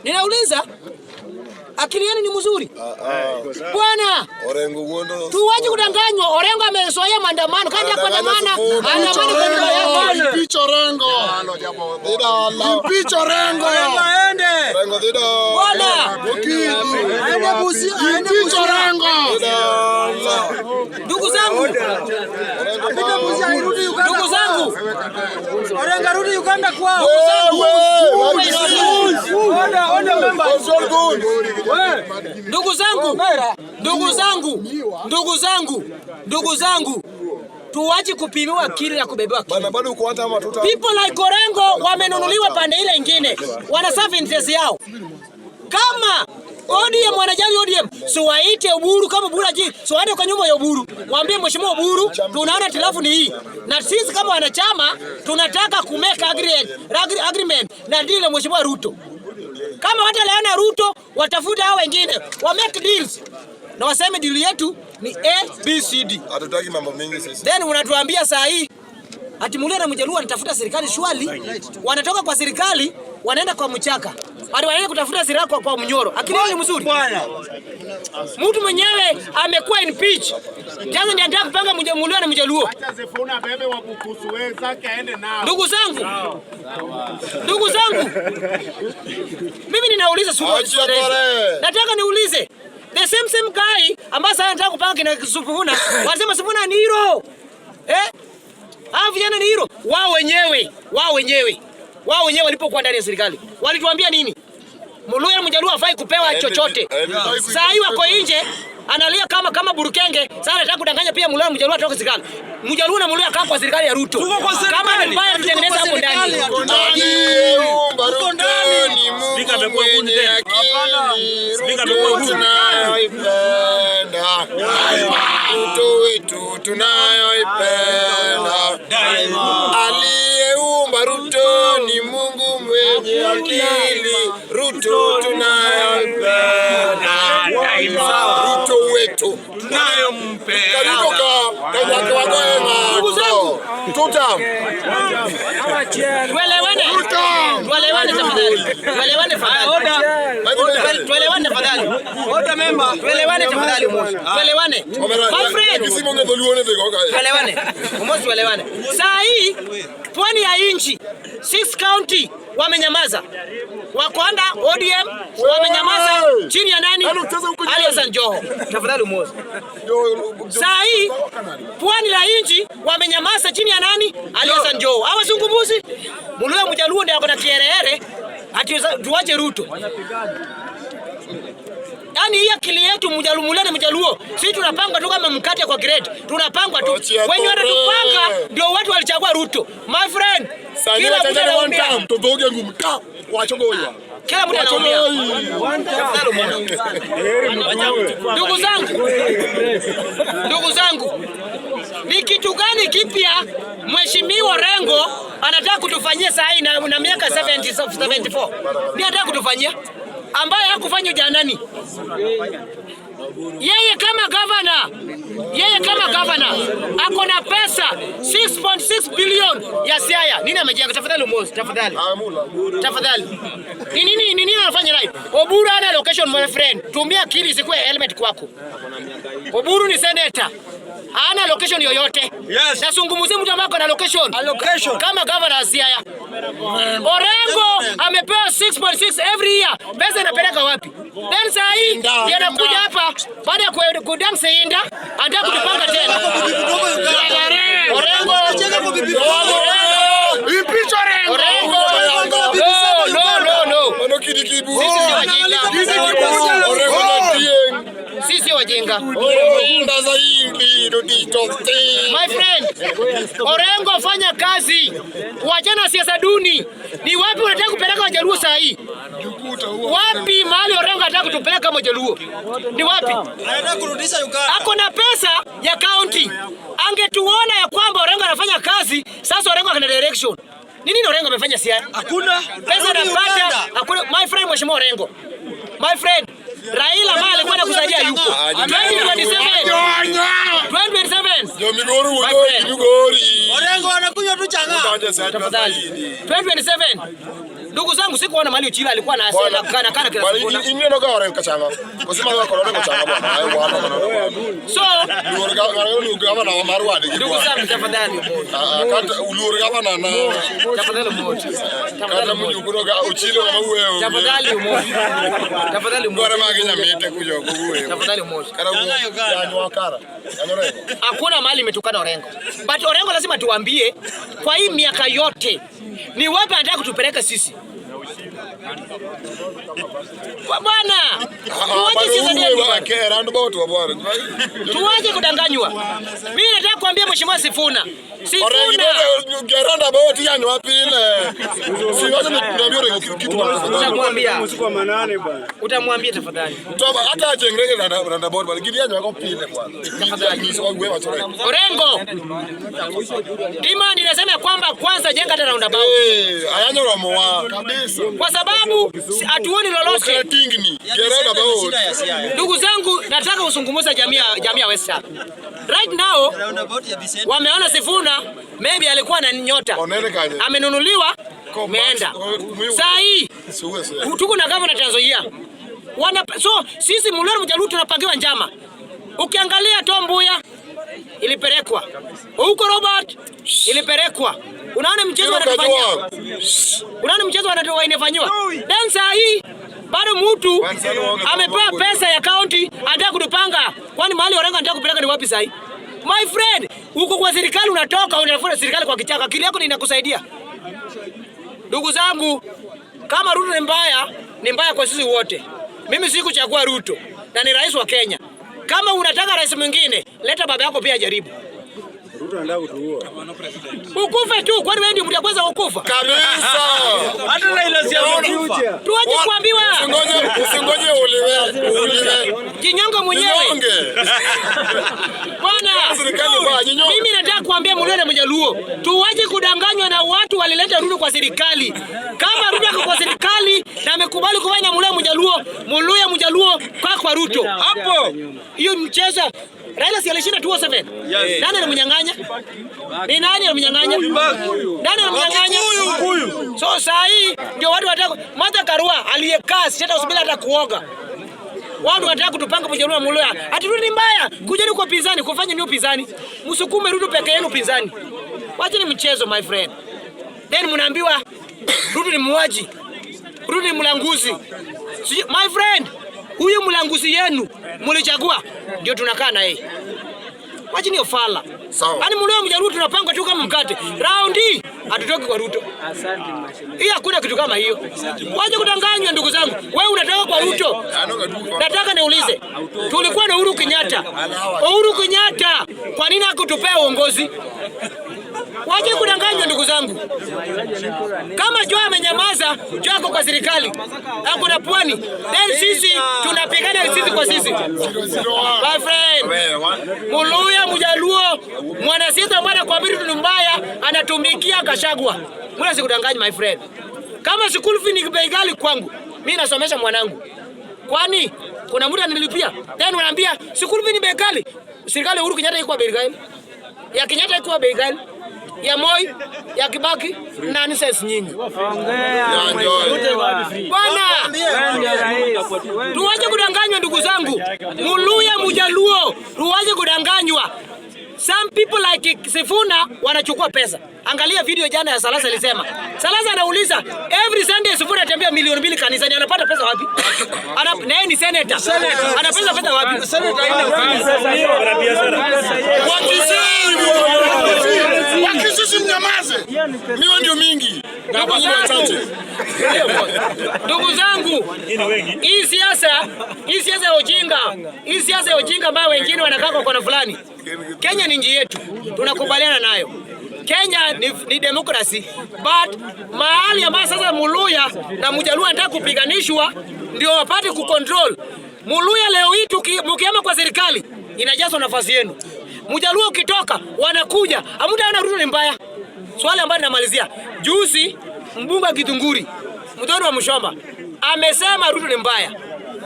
Ninauliza akili yenu ni mzuri? Bwana, tuwaje kudanganywa. Orengo amezoea maandamano, kaja kuandamana, maandamano kwa nyumba yake. Impeach Orengo. Impeach Orengo. Orengo dida. Bwana, aende Busia, impeach Orengo. ndugu zangu, ndugu zangu, Orengo rudi Uganda kwao. Ndugu zangu, tuwache kupimiwa akili na kubebewa akili. People like Orengo wamenunuliwa pande ile ingine, wana serve interest yao. Kama ODM wanajali ODM, so waite Oburu kama Buraji, so waende kwa nyumba ya Oburu. Waambie mheshimiwa Oburu, tunaona tilafu ni hii. Na sisi kama wanachama tunataka kumeka agreement na deal na mheshimiwa Ruto. Kama wataleana Ruto, watafuta hao wengine, wa make deals. Na waseme deal yetu ni A, B, C, D. Hatutaki mambo mengi sisi. Then unatuambia saa hii ati Mulia na Mjaluo wanatafuta serikali shwali, wanatoka kwa serikali wanaenda kwa mchaka. Hadi wanaenda kutafuta serikali kwa Mnyoro. Akili ni mzuri. Mtu mwenyewe amekuwa impeach. Jana ndiye anataka kupanga Mulia na Mjaluo. Ndugu zangu. Mimi ninauliza swali. Nataka niulize. The same guy ambaye sasa anataka kupanga kina Sifuna, wanasema Sifuna ni hero. Vijana ni hero. Wao wenyewe walipokuwa ndani ya serikali walituambia nini? Muluya Mjaluo hafai kupewa chochote. Saa hii wako nje analia kama Burukenge. Sasa anataka kudanganya pia Muluya Mjaluo atoke serikali. Mjaluo na Muluya kaa kwa serikali ya Ruto. Kama ni mbaya tutengeneza hapo ndani. Ruto ni Mungu mwenye akili. Ruto tunayoipenda. Ruto wetu tunayoipenda. Aliyeumba Ruto ni Mungu mwenye akili. Ruto tunayoipenda. Ruto wetu tunayompenda. Tuelewane. Saa hii pwani ya inchi 6 county wamenyamaza. Wakwanda ODM wamenyamaza chini ya nani? Ali Hassan Joho. Tafadhali umoja. Saa hii pwani la inchi wamenyamaza chini ya nani? Ali Hassan Joho. Hawa zungumbuzi. Muluya Mjaluo ndio akona kierere ati tuache Ruto. Yaani hii akili yetu Mulia na Mjaluo, sisi tunapanga tu kama mkate kwa grade. Tunapanga tu. Wenye wanatupanga ndio watu walichagua Ruto. My friend, kila mtu anaumia. Kila mtu anaumia. Ndugu zangu, ni kitu gani kipya mheshimiwa Orengo anataka kutufanyia saa hii na miaka 74? Ni anataka kutufanyia ambaye hakufanya janani. Yeye kama governor ako na pesa 6.6 billion ya Siaya. Nini amejenga? Tafadhali umozi, tafadhali. Nini anafanya right? Oburu ana location, my friend. Tumia akili isikuwe helmet kwako. Oburu ni senator. Hana location yoyote. Yes. Nasungumuzie mtu ambaye ana location. Kama governor Siaya. Orengo amepewa 6.6 every year. Pesa inapeleka wapi? Then saa hii yanakuja hapa baada ya kudance Inda, anataka kutupanga tena. Orengo impeach Orengo. No. Sisi wajinga. My friend, Orengo fanya kazi. Wachana siasa duni. Ni wapi unataka kupeleka Wajaluo saa hii? Wapi mahali Orengo anataka kutupeleka Wajaluo? Ni wapi? Anataka kurudisha Uganda. Ako na pesa ya county. Angetuona ya kwamba Orengo anafanya kazi, sasa Orengo ana direction. Nini Orengo amefanya Siaya? Hakuna. Pesa anapata. Hakuna. My friend mheshimiwa Orengo. My friend, Raila ambaye alikuwa anakusaidia yuko. 2027. Orengo anakunywa tu changa. Tafadhali. 2027. Ndugu zangu sikuona mali Uchila alikuwa na asema kana kila siku. Inyo no gaore kachanga. Kusema wako na kachanga bwana. Hayo bwana. So, ulurga na Marwadi. Ndugu zangu tafadhali moja. Kata ulurga na tafadhali moja. Kata mjukuru Uchila na wewe. Tafadhali moja. Tafadhali moja. Bora magenya mete kuja kuwe. Tafadhali moja. Wakara. Hakuna mali imetukana Orengo. But Orengo lazima tuambie kwa hii miaka yote ni wapi anataka kutupeleka sisi? Bwana, tuwaje kudanganywa. Mimi nataka kuambia Mheshimiwa Sifuna. Utamwambia tafadhali. Orengo. Demand inasema kwamba kwanza jenga hata roundabout. Kwa sababu hatuoni lolote. Ndugu zangu, nataka usungumuza jamii ya Western. Right now wameona Sifuna maybe alikuwa na nyota. Amenunuliwa, meenda. Saa hii tuko na governor Trans Nzoia. So sisi Muliro Mjaluo tunapangiwa njama. Ukiangalia Tom Mboya ilipelekwa. Huko Robert ilipelekwa. Unaona mchezo wanatufanyia. Unaona mchezo wanatufanyia. Then saa hii bado mtu amepewa pesa ya county anataka kutupanga. Kwani mahali Orengo anataka kupeleka ni wapi sasa? My friend, uko kwa serikali unatoka unafuata serikali kwa kichaka. Akili yako inakusaidia. Ndugu zangu, kama Ruto ni mbaya kwa sisi wote. Mimi sikuchagua Ruto na ni rais wa Kenya. Kama unataka rais mwingine, leta baba yako pia jaribu. Ruto anataka kutuua. Ukufe tu, kwani wewe ndio mtu kwanza kukufa? Kabisa. Hata Raila siaona. Tuaje kuambiwa. Usingoje uliwe. Kinyongo mwenyewe. Bwana, mimi nataka kuambia Muliro Mjaluo, tuaje kudanganywa na watu walileta Ruto kwa serikali. Kama Ruto ako kwa serikali na amekubali kufanya Muliro Mjaluo kwa Ruto. Hapo. Hiyo mchezo Raila si alishinda 207. Yes. Nani anamnyang'anya? Ni nani anamnyang'anya? Nani anamnyang'anya? So saa hii ndio watu wataka Martha Karua aliyekaa hata usibila hata kuoga. Watu wanataka kutupanga Mjaluo Muliro. Ati Ruto ni mbaya. Kujeni kwa pinzani, kufanya nini pinzani? Msukume Ruto peke yenu pinzani. Wacha ni mchezo my friend. Then mnaambiwa Ruto ni muuaji. Ruto ni mlanguzi. My friend, huyu mlanguzi yenu mlichagua ndio tunakaa na yeye. Wacha ni ofala. Yaani Muliro Mjaluo tunapanga tu kama mkate. Round hii hatutoki kwa Ruto. Asante mashine. Hii hakuna kitu kama hiyo. Wacha kudanganywa ndugu zangu. Wewe unatoka kwa Ruto. Nataka niulize. Tulikuwa na Uhuru Kenyatta. Uhuru Kenyatta kwa nini hakutupea uongozi? Waje kudanganywa ndugu zangu. Kama Joe amenyamaza, Joe ako kwa serikali. Hakuna pwani. Then sisi tunapigana sisi kwa sisi. My friend. Muliro Mjaluo mwanasiasa bwana kwa mbili tu mbaya anatumikia Gachagua. Mbona sikudanganya my friend? Kama school fee ni bei ghali kwangu, mimi nasomesha mwanangu. Kwani kuna mtu ananilipia? Then unaambia school fee ni bei ghali. Serikali Uhuru Kenyatta iko bei ghali. Ya Kenyatta iko bei ghali. Ya Moi, ya Kibaki, nonsense nyinyi. Bwana, tuwaje kudanganywa ndugu zangu. Muliro Mjaluo, tuwaje kudanganywa. Some people like Sifuna wanachukua pesa. Angalia video jana ya Salasa alisema. Salasa anauliza every Sunday Sifuna atembea milioni 2 kanisani, anapata pesa wapi? Na yeye ni senator. Anapata pesa wapi? Senator ina biashara. Wakisisi mnyamaze. Mimi ndio mingi. Ndugu zangu, hii siasa ya ujinga. Hii siasa ya ujinga ambao wengine wanakaa kwa kona fulani. Kenya ni nchi yetu. Tunakubaliana nayo. Kenya ni demokrasi. But mahali ambapo sasa Muluya na Mjaluo anataka kupiganishwa ndio wapate kucontrol. Muluya leo hii mkiama kwa serikali inajazwa nafasi yenu. Mjaluo ukitoka wanakuja. Hamtaona Ruto ni mbaya. Swali ambalo ninamalizia. Juzi mbunge Githunguri, mtoto wa Mshomba, amesema Ruto ni mbaya.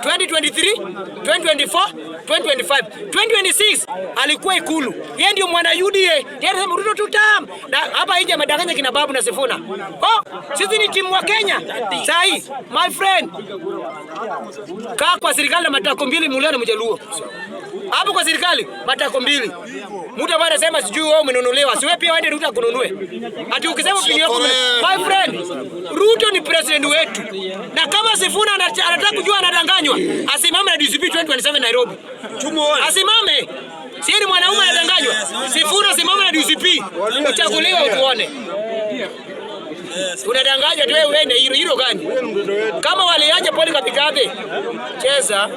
2023, 2024, 2025, 2026 alikuwa Ikulu. Yeye ndio mwana UDA. Yeye anasema Ruto tutam. Na hapa nje amadanganya kina Babu na Sifuna. Sisi ni timu wa Kenya. Sahi, my friend. Kaa kwa serikali na matako mbili muliona Mjaluo. Hapo kwa serikali matako mbili. Mtu ambaye anasema sijui wewe umenunuliwa. Si wewe pia waende Ruto akununue. Ati ukisema pili yako my friend, Ruto ni president wetu. Na kama Sifuna anataka kujua anadanganywa, asimame na DCP 2027 Nairobi. Asimame. Si ni mwanaume anadanganywa. Sifuna simama na DCP. Uchaguliwe utuone. Unadanganya tu wewe na hilo gani? Kama waliaje Paul Kapikabe. Cheza.